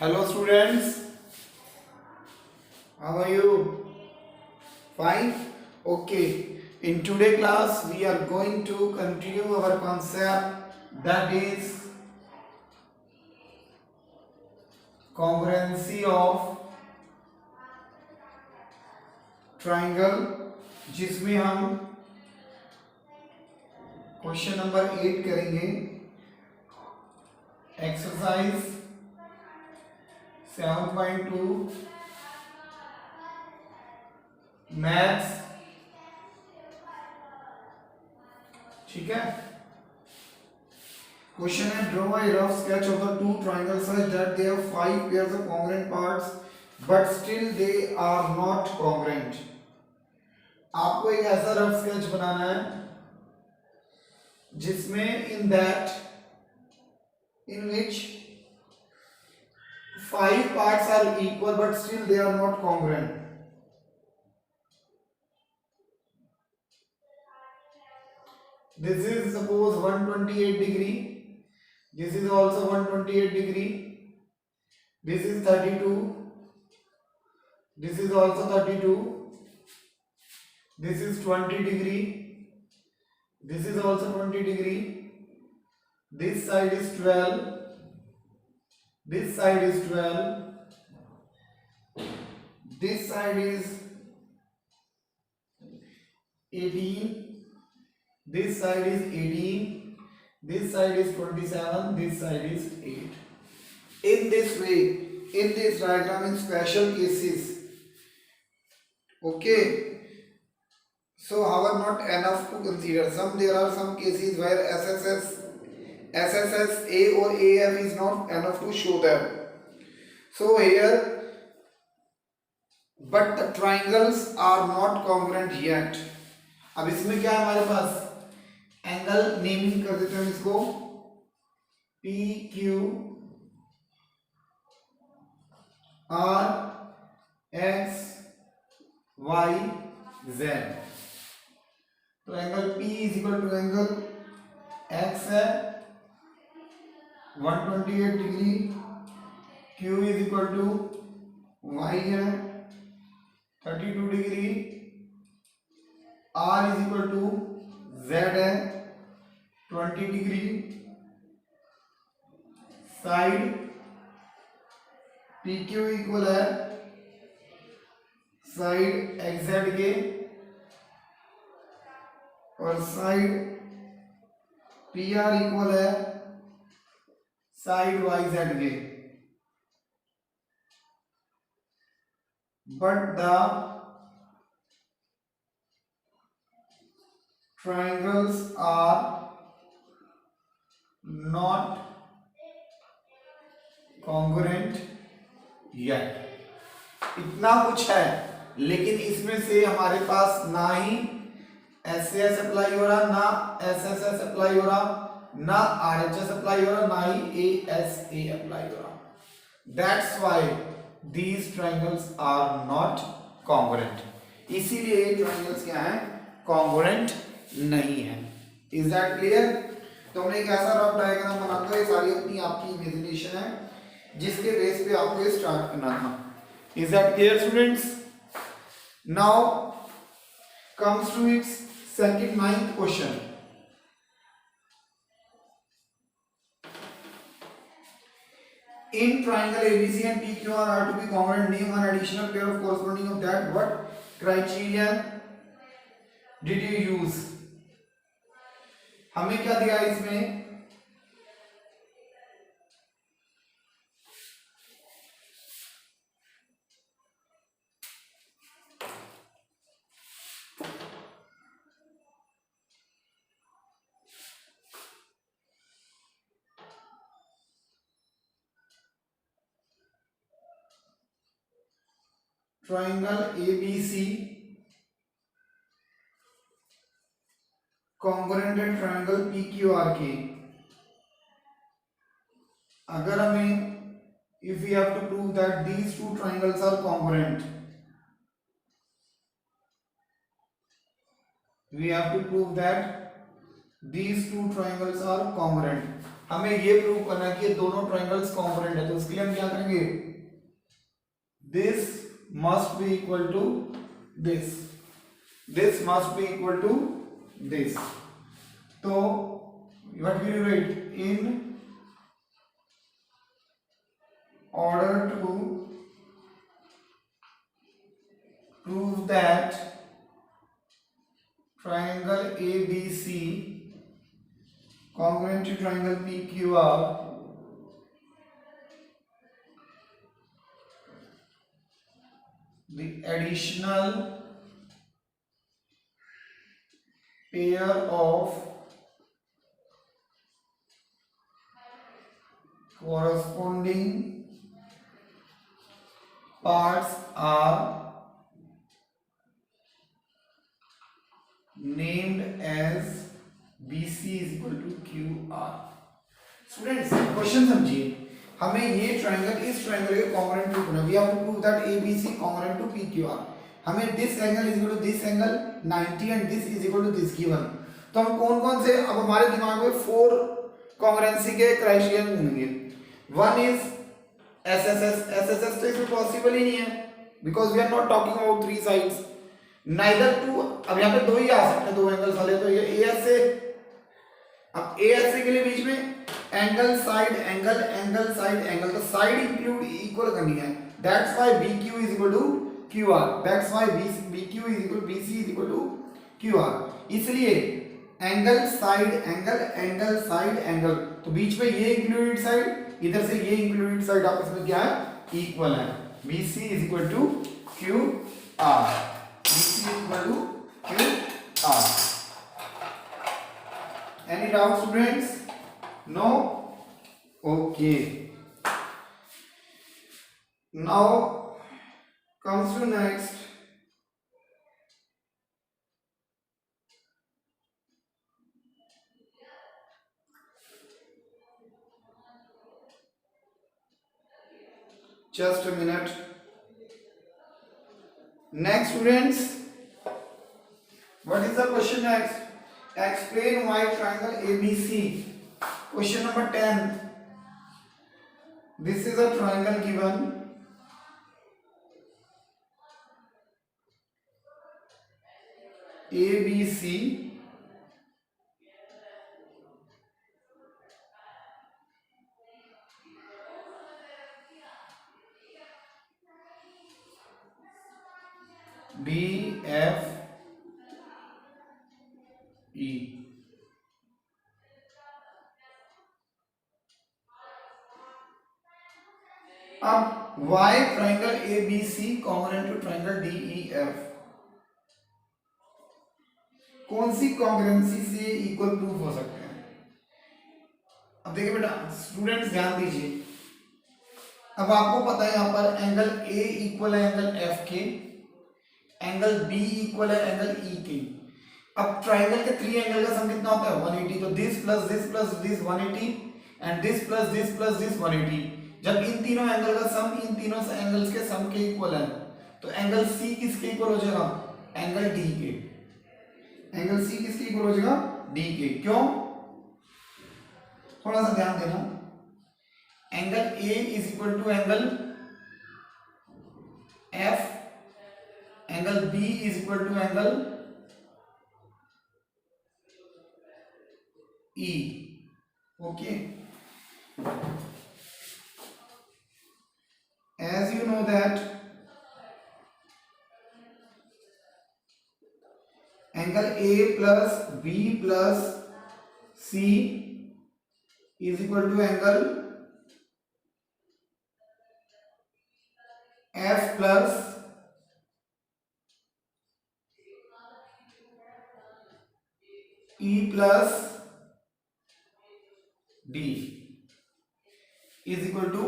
Hello students, how are you? Fine? Okay. In today class we are going to continue our concept, that is congruency of triangle, जिसमें हम question number 8 करेंगे। Exercise 7.2 maths, ठीक है। Question है, draw a rough sketch of the two triangles such that they have 5 pairs of congruent parts but still they are not congruent। आपको एक ऐसा rough sketch बनाना है जिसमें in which 5 parts are equal but still they are not congruent। This is suppose 128 degree, this is also 128 degree, this is 32, this is also 32, this is 20 degree, this is also 20 degree, this side is 12, this side is 12, this side is 18, this side is 18, this side is 27, this side is 8। In this way, in this diagram, in special cases, okay, so however not enough to consider. There are some cases where SSS A or AF is not enough to show them. So here, but the triangles are not congruent yet। अब इसमें क्या है हमारे पास, angle naming कर देते हैं इसको P Q R X Y Z. तो angle P is equal to angle X है 128 degree, Q is equal to Y है 32 degree, R is equal to Z है 20 डिग्री, साइड PQ इक्वल है side XZ के और side PR equal है side YZ के। But the triangles are not congruent yet। इतना कुछ है, लेकिन इसमें से हमारे पास ना ही SAS अप्लाई हो रहा, ना SSS अप्लाई हो रहा, ना RHS अप्लाई हो रहा, ना ही ASA अप्लाई हो रहा। That's why these triangles are not congruent। इसीलिए ये triangles क्या हैं, congruent नहीं है। Is that clear? तो हमने एक ऐसा रफ डायग्राम बनाकर, ये सारी अपनी आपकी इमेजिनेशन है जिसके बेस पे आपको स्टार्ट करना था। Is that clear students? Now comes to its second 9th question. In triangle ABC and PQR are to be congruent, name one additional pair of corresponding of that, what criterion did you use? हमें क्या दिया इसमें, triangle ABC congruent है triangle PQR के। अगर हमें if we have to prove that these two triangles are congruent, we have to prove that these two triangles are congruent। हमें ये प्रूव करना है कि ये दोनों ट्रायंगल्स कॉन्ग्रुएंट है, तो उसके लिए हम क्या करेंगे, this must be equal to this, this must be equal to this. तो what will you write, in order to prove that triangle ABC congruent to triangle PQR, the additional pair of corresponding parts are named as BC is equal to QR। Students question समझिए, हमें ये triangle इस triangle के congruent prove करना है। We have to prove that ABC congruent to PQR। हमें this angle is equal to this angle 90 and this is equal to this given. तो हम कौन कौन से, अब हमारे दिमाग में 4 कॉन्ग्रुएंसी के क्राइटेरिया होंगे। वन इज SSS तो इसमें पॉसिबल ही नहीं है, because we are not talking about 3 sides. Neither two, अब यहाँ पे 2 ही आ सकते हैं, 2 एंगल्स वाले, तो ये ASA, अब ASA के लिए बीच में angle side angle, angle side angle, तो साइड इंक्लूड इक्वल करनी है। That's why BQ is equal to QR, that's why BQ is equal BC is equal to QR। इसलिए angle side angle, angle side angle, तो बीच में ये included side, इधर से ये इंक्लूडेड साइड आपस में क्या है, इक्वल है। BC is equal to QR, BC is equal to QR। Any doubt, students? No? Okay. Now comes to next. Just a minute. Next, students. What is the question next? Explain why triangle ABC. Question number 10. This is a triangle given. ABC DFE। अब why triangle ABC congruent to triangle DEF, कौन सी congruency से equal proof हो सकते हैं। अब देखिए बेटा, students ध्यान दीजिए, अब आपको पता है यहाँ पर एंगल A इक्वल है एंगल F के, एंगल B इक्वल है एंगल E के। अब ट्राइंगल के 3 एंगल का सम कितना होता है, 180। तो this plus this 180 and this plus this 180। जब इन तीनों एंगल का सम इन तीनों एंगल्स के सम के इक्वल है, तो एंगल C किसके इक्वल हो जाएगा, एंगल D के। एंगल C किसके इक्वल हो जाएगा, D के। क्यों, थोड़ा सा ध्यान देना, angle A is equal to angle F, angle B is equal to angle E। Okay, as you know that angle A plus B plus C is equal to angle F plus E plus D is equal to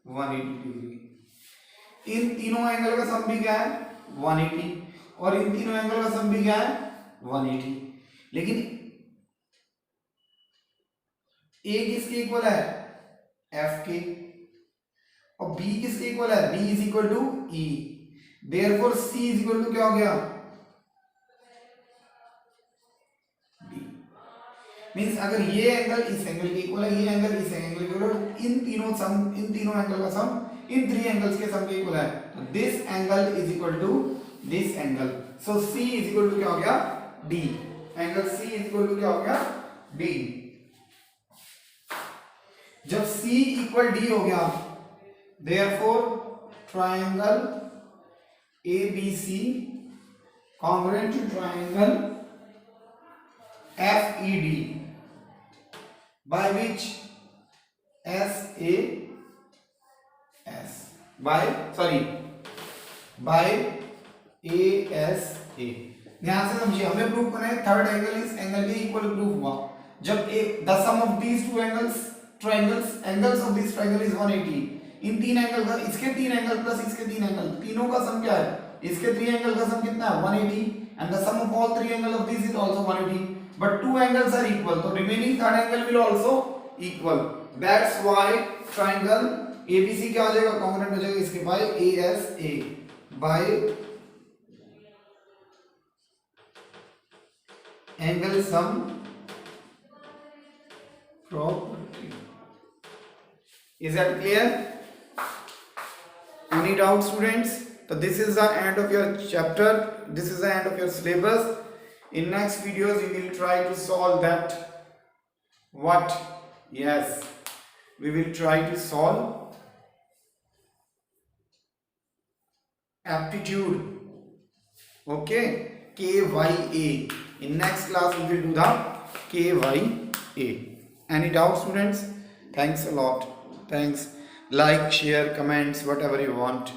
180 degree. इन तीनों angle का सम भी क्या है, 180, और इन तीनों angle का सम भी क्या है, 180। लेकिन A किसके इक्वल है, F के, और B किसके इक्वल है, B is equal to E। Therefore C is equal to क्या हो गया, D। मींस अगर ये एंगल इस एंगल के इक्वल है, ये एंगल इस एंगल के इक्वल है, इन तीनों एंगल का सम इन 3 एंगल्स के सम के इक्वल है, तो this angle is equal to this angle. So C is equal to क्या हो गया D, angle C is equal to क्या हो गया D। जब C इक्वल D हो गया, therefore triangle ABC congruent to triangle FED by which by ASA। ध्यान से समझिए, हमें प्रूफ करना है थर्ड एंगल इस एंगल के इक्वल प्रूफ हुआ जब the sum of these two angles of this triangle is 180। इन 3 एंगल का, इसके 3 एंगल प्लस इसके 3 एंगल, तीनों का सम क्या है, इसके 3 एंगल का सम कितना है 180, and the sum of all 3 angle of this is also 180, but 2 angles are equal, तो remaining third angle will also equal. That's why triangle ABC क्या हो जाएगा, कॉन्ग्रुएंट हो जाएगा इसके by ASA, by angle sum property। Is that clear? Any doubt, students? So this is the end of your chapter, this is the end of your syllabus. In next videos we will try to solve that. What? Yes, we will try to solve aptitude, okay, KYA. In next class we will do the KYA. Any doubt, students? Thanks a lot. Thanks. Like, share, comments, whatever you want.